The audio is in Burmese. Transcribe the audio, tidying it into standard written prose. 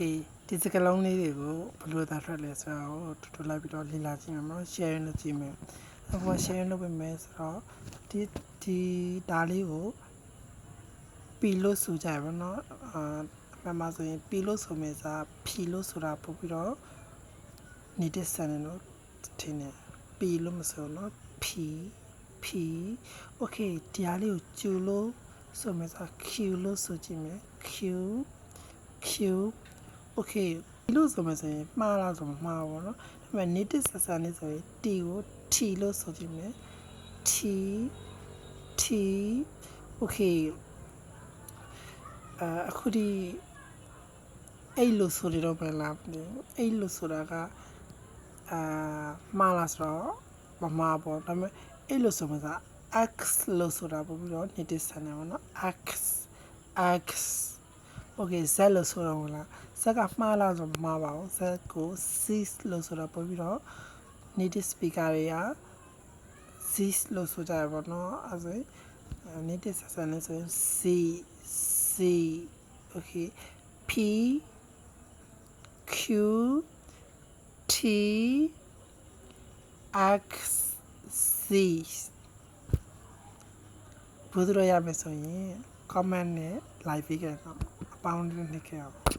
okay ဒီစကလုံးလေးတွေကိုဘယ်လိုသာထွက်လဲဆိုတော့တူတူလိုက်ပြီးတော့လေ့လာကြည့်မယ်နော် share လုပ်ကြည့်မယ်အခု share လုပ်ပေးမယ်ဆိုတော့ဒီဒါလေးကိုပီလို့ဆိုကြရပါတော့အမှန်မှဆိုရင်ပီလို့ဆိုမယ်စားဖီလို့ဆိုတာပို့ပြီးတော့နေတဲ့ဆန်တယ်နော်ထင်းနေပီလို့မဆိုနော်ဖီ okay ဒီအားလေးကိုကျူလို့ဆိုမယ်စား q လို့ဆိုကြည့်မယ် q okay ဒီလိုဆိုမယ်ဆိုရင်မှားလားဆိုမှားပါတော့ဒါပေမဲ့ native ဆက်ဆံလေးဆိုရင် t ကို t လို့ဆိုကြည့်မယ် t okay အခုဒီအဲ့လိုဆိုရတော့မလားအဲ့လိုဆိုတာကမှားလားဆိုတော့မမှားပေါ့ဒါပေမဲ့အဲ့လိုဆိုမှသာ x လို့ဆိုတာပို့ပြီးတော့ native ဆန်တယ်ပေါ့နော် x okay z လို့ဆိုတော့လားz ကမှားလားဆိုမမှားပါဘူး z ကို c လို့ဆိုတာပို့ပြီးတော့ native speaker တွေက c လို့ဆိုကြရပါတော့အဲ့ဒါ native ဆန်တယ်ဆိုရင် c okay p q t x c ဘယ်လိုရမလဲဆိုရင် comment နဲ့ like ပေးကြတော့အပေါင်းနဲ့နှိပ်ခဲ့အောင်